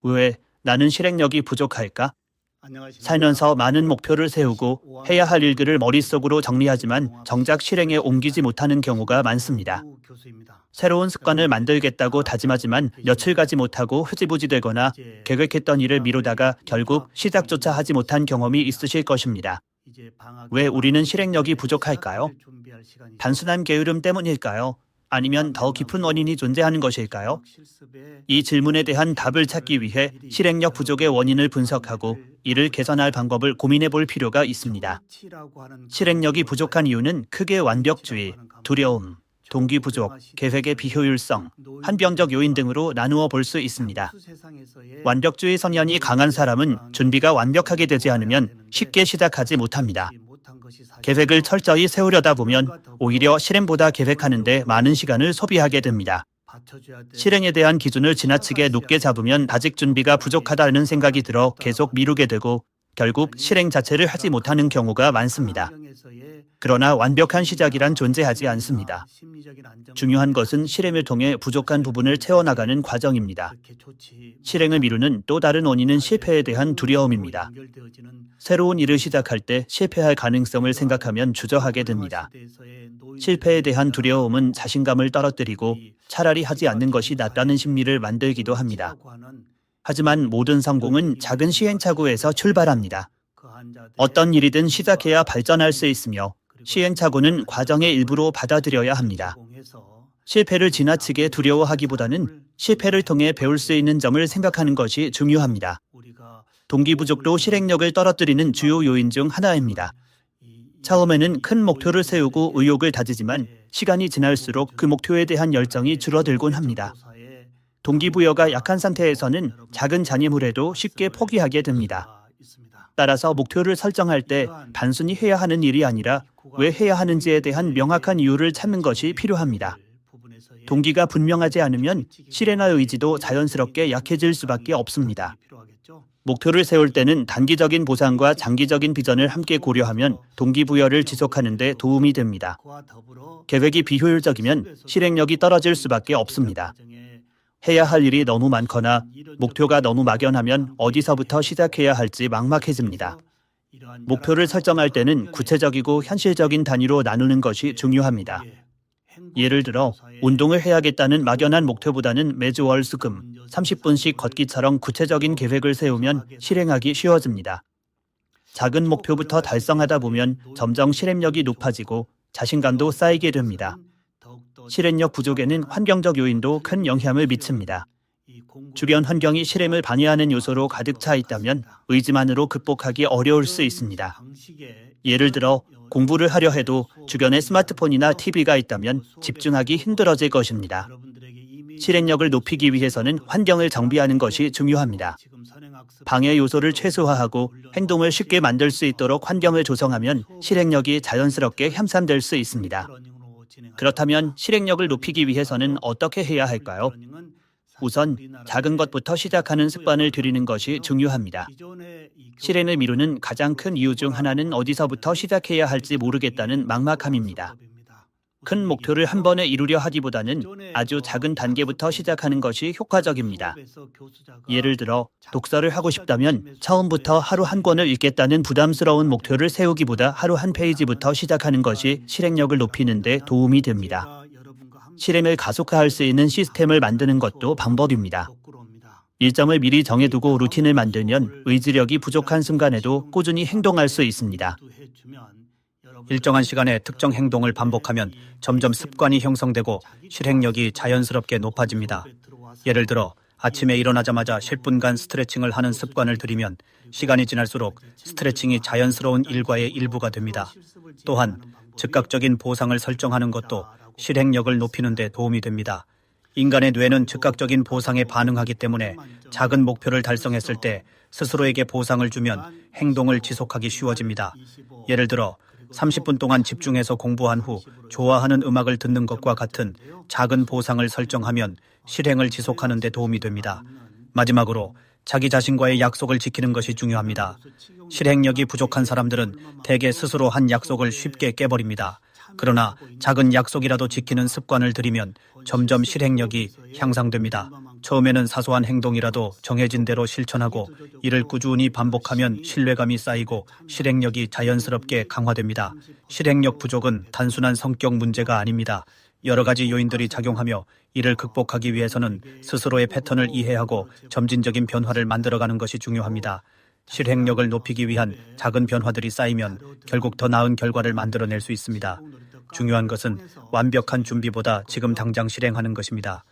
왜 나는 실행력이 부족할까? 살면서 많은 목표를 세우고 해야 할 일들을 머릿속으로 정리하지만 정작 실행에 옮기지 못하는 경우가 많습니다. 새로운 습관을 만들겠다고 다짐하지만 며칠 가지 못하고 흐지부지 되거나 계획했던 일을 미루다가 결국 시작조차 하지 못한 경험이 있으실 것입니다. 왜 우리는 실행력이 부족할까요? 단순한 게으름 때문일까요? 아니면 더 깊은 원인이 존재하는 것일까요? 이 질문에 대한 답을 찾기 위해 실행력 부족의 원인을 분석하고 이를 개선할 방법을 고민해 볼 필요가 있습니다. 실행력이 부족한 이유는 크게 완벽주의, 두려움, 동기 부족, 계획의 비효율성, 한병적 요인 등으로 나누어 볼 수 있습니다. 완벽주의 성향이 강한 사람은 준비가 완벽하게 되지 않으면 쉽게 시작하지 못합니다. 계획을 철저히 세우려다 보면 오히려 실행보다 계획하는 데 많은 시간을 소비하게 됩니다. 실행에 대한 기준을 지나치게 높게 잡으면 아직 준비가 부족하다는 생각이 들어 계속 미루게 되고 결국 실행 자체를 하지 못하는 경우가 많습니다. 그러나 완벽한 시작이란 존재하지 않습니다. 중요한 것은 실행을 통해 부족한 부분을 채워나가는 과정입니다. 실행을 미루는 또 다른 원인은 실패에 대한 두려움입니다. 새로운 일을 시작할 때 실패할 가능성을 생각하면 주저하게 됩니다. 실패에 대한 두려움은 자신감을 떨어뜨리고 차라리 하지 않는 것이 낫다는 심리를 만들기도 합니다. 하지만 모든 성공은 작은 시행착오에서 출발합니다. 어떤 일이든 시작해야 발전할 수 있으며 시행착오는 과정의 일부로 받아들여야 합니다. 실패를 지나치게 두려워하기보다는 실패를 통해 배울 수 있는 점을 생각하는 것이 중요합니다. 동기 부족도 실행력을 떨어뜨리는 주요 요인 중 하나입니다. 처음에는 큰 목표를 세우고 의욕을 다지지만 시간이 지날수록 그 목표에 대한 열정이 줄어들곤 합니다. 동기부여가 약한 상태에서는 작은 장애물에도 쉽게 포기하게 됩니다. 따라서 목표를 설정할 때 단순히 해야 하는 일이 아니라 왜 해야 하는지에 대한 명확한 이유를 찾는 것이 필요합니다. 동기가 분명하지 않으면 실행할 의지도 자연스럽게 약해질 수밖에 없습니다. 목표를 세울 때는 단기적인 보상과 장기적인 비전을 함께 고려하면 동기부여를 지속하는 데 도움이 됩니다. 계획이 비효율적이면 실행력이 떨어질 수밖에 없습니다. 해야 할 일이 너무 많거나 목표가 너무 막연하면 어디서부터 시작해야 할지 막막해집니다. 목표를 설정할 때는 구체적이고 현실적인 단위로 나누는 것이 중요합니다. 예를 들어 운동을 해야겠다는 막연한 목표보다는 매주 월 수금 30분씩 걷기처럼 구체적인 계획을 세우면 실행하기 쉬워집니다. 작은 목표부터 달성하다 보면 점점 실행력이 높아지고 자신감도 쌓이게 됩니다. 실행력 부족에는 환경적 요인도 큰 영향을 미칩니다. 주변 환경이 실행을 방해하는 요소로 가득 차 있다면 의지만으로 극복하기 어려울 수 있습니다. 예를 들어 공부를 하려 해도 주변에 스마트폰이나 TV가 있다면 집중하기 힘들어질 것입니다. 실행력을 높이기 위해서는 환경을 정비하는 것이 중요합니다. 방해 요소를 최소화하고 행동을 쉽게 만들 수 있도록 환경을 조성하면 실행력이 자연스럽게 향상될 수 있습니다. 그렇다면 실행력을 높이기 위해서는 어떻게 해야 할까요? 우선 작은 것부터 시작하는 습관을 들이는 것이 중요합니다. 실행을 미루는 가장 큰 이유 중 하나는 어디서부터 시작해야 할지 모르겠다는 막막함입니다. 큰 목표를 한 번에 이루려 하기보다는 아주 작은 단계부터 시작하는 것이 효과적입니다. 예를 들어 독서를 하고 싶다면 처음부터 하루 한 권을 읽겠다는 부담스러운 목표를 세우기보다 하루 한 페이지부터 시작하는 것이 실행력을 높이는 데 도움이 됩니다. 실행을 가속화할 수 있는 시스템을 만드는 것도 방법입니다. 일정을 미리 정해두고 루틴을 만들면 의지력이 부족한 순간에도 꾸준히 행동할 수 있습니다. 일정한 시간에 특정 행동을 반복하면 점점 습관이 형성되고 실행력이 자연스럽게 높아집니다. 예를 들어 아침에 일어나자마자 10분간 스트레칭을 하는 습관을 들이면 시간이 지날수록 스트레칭이 자연스러운 일과의 일부가 됩니다. 또한 즉각적인 보상을 설정하는 것도 실행력을 높이는 데 도움이 됩니다. 인간의 뇌는 즉각적인 보상에 반응하기 때문에 작은 목표를 달성했을 때 스스로에게 보상을 주면 행동을 지속하기 쉬워집니다. 예를 들어 30분 동안 집중해서 공부한 후 좋아하는 음악을 듣는 것과 같은 작은 보상을 설정하면 실행을 지속하는 데 도움이 됩니다. 마지막으로 자기 자신과의 약속을 지키는 것이 중요합니다. 실행력이 부족한 사람들은 대개 스스로 한 약속을 쉽게 깨버립니다. 그러나 작은 약속이라도 지키는 습관을 들이면 점점 실행력이 향상됩니다. 처음에는 사소한 행동이라도 정해진 대로 실천하고 이를 꾸준히 반복하면 신뢰감이 쌓이고 실행력이 자연스럽게 강화됩니다. 실행력 부족은 단순한 성격 문제가 아닙니다. 여러 가지 요인들이 작용하며 이를 극복하기 위해서는 스스로의 패턴을 이해하고 점진적인 변화를 만들어가는 것이 중요합니다. 실행력을 높이기 위한 작은 변화들이 쌓이면 결국 더 나은 결과를 만들어낼 수 있습니다. 중요한 것은 완벽한 준비보다 지금 당장 실행하는 것입니다.